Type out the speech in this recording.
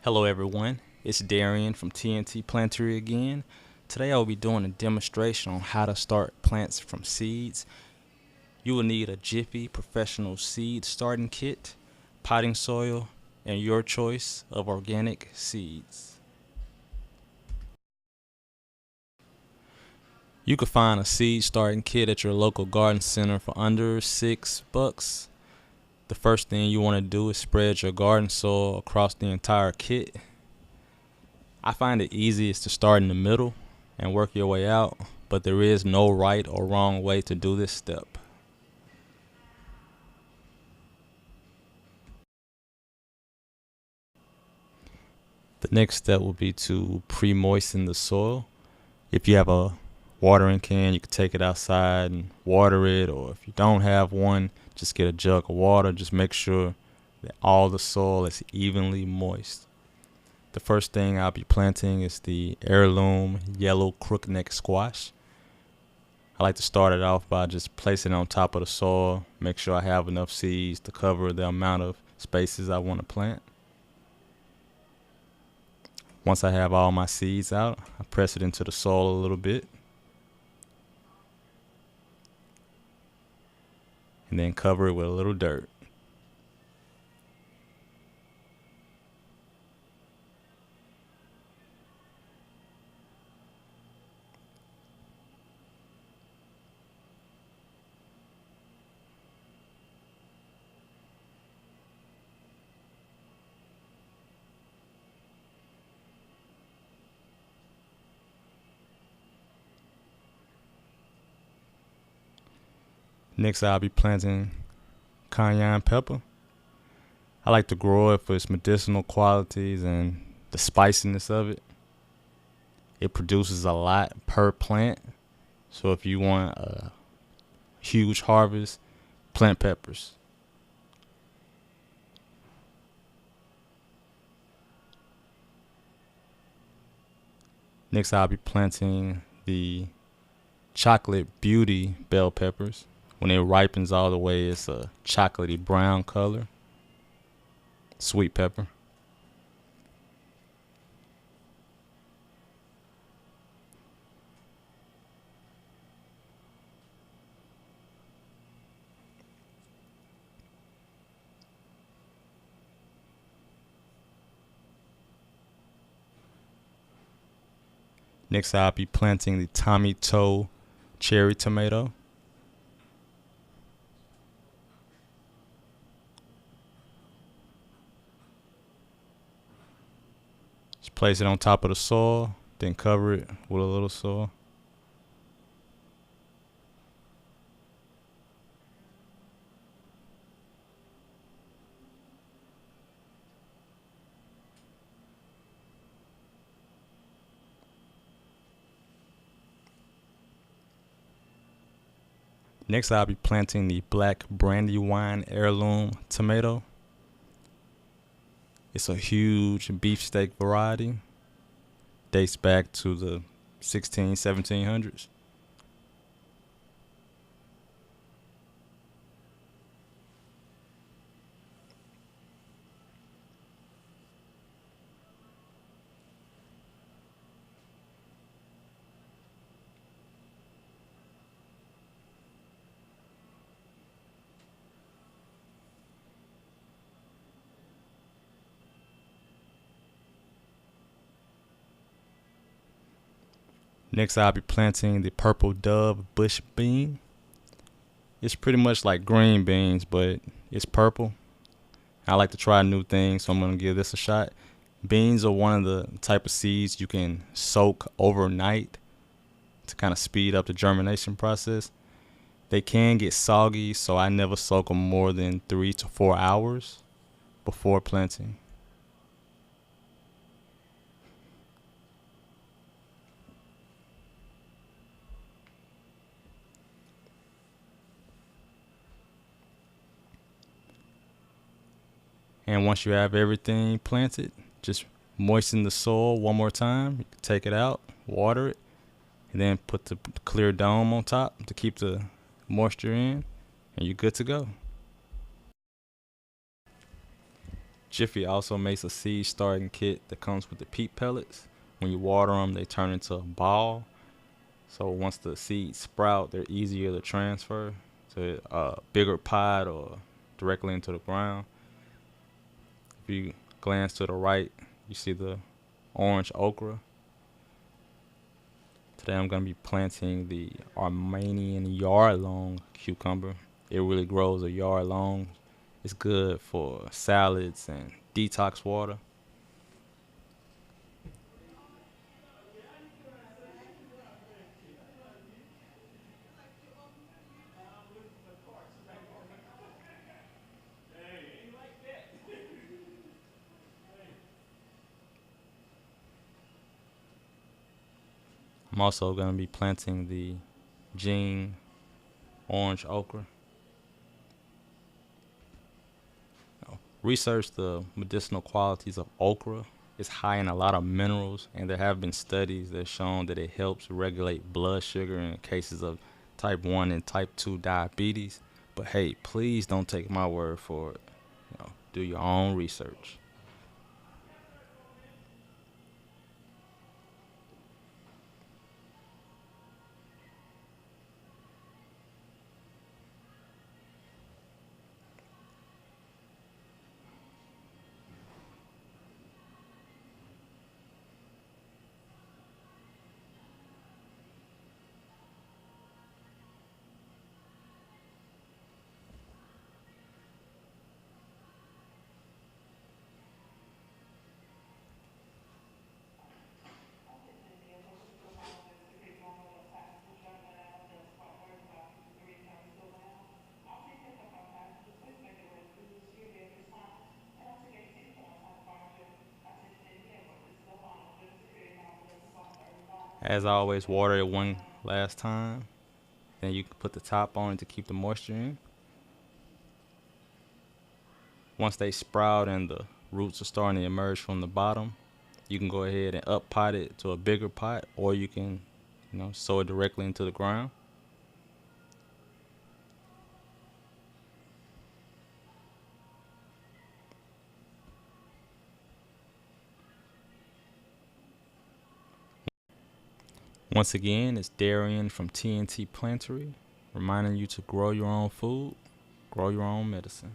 Hello everyone, it's Darian from TNT Plant-ery again. Today I will be doing a demonstration on how to start plants from seeds. You will need a Jiffy Professional Seed Starting Kit, potting soil, and your choice of organic seeds. You can find a seed starting kit at your local garden center for under $6. The first thing you want to do is spread your garden soil across the entire kit. I find it easiest to start in the middle and work your way out, but there is no right or wrong way to do this step. The next step will be to pre-moisten the soil. If you have a watering can, you can take it outside and water it, or if you don't have one, just get a jug of water. Just make sure that all the soil is evenly moist. The first thing I'll be planting is the heirloom yellow crookneck squash. I like to start it off by just placing it on top of the soil, make sure I have enough seeds to cover the amount of spaces I want to plant. Once I have all my seeds out, I press it into the soil a little bit and then cover it with a little dirt. Next, I'll be planting cayenne pepper. I like to grow it for its medicinal qualities and the spiciness of it. It produces a lot per plant, so if you want a huge harvest, plant peppers. Next, I'll be planting the chocolate beauty bell peppers. When it ripens all the way, it's a chocolatey brown color. Sweet pepper. Next, I'll be planting the Tomeato cherry tomato. Just place it on top of the soil, then cover it with a little soil. Next, I'll be planting the black brandywine heirloom tomato. It's a huge beefsteak variety. Dates back to the 1700s. Next, I'll be planting the purple dove bush bean. It's pretty much like green beans, but it's purple. I like to try new things, so I'm going to give this a shot. Beans are one of the type of seeds you can soak overnight to kind of speed up the germination process. They can get soggy, so I never soak them more than 3 to 4 hours before planting. And once you have everything planted, just moisten the soil one more time. You can take it out, water it, and then put the clear dome on top to keep the moisture in, and you're good to go. Jiffy also makes a seed starting kit that comes with the peat pellets. When you water them, they turn into a ball. So once the seeds sprout, they're easier to transfer to a bigger pot or directly into the ground. If you glance to the right, you see the orange okra. Today I'm going to be planting the Armenian yard-long cucumber. It really grows a yard long. It's good for salads and detox water. I'm also going to be planting the Jing orange okra. Research the medicinal qualities of okra. It's high in a lot of minerals, and there have been studies that have shown that it helps regulate blood sugar in cases of type 1 and type 2 diabetes. But hey, please don't take my word for it. Do your own research. As always, water it one last time. Then you can put the top on it to keep the moisture in. Once they sprout and the roots are starting to emerge from the bottom, you can go ahead and up pot it to a bigger pot, or you can, sow it directly into the ground. Once again, it's Darian from TNT Plant-ery, reminding you to grow your own food, grow your own medicine.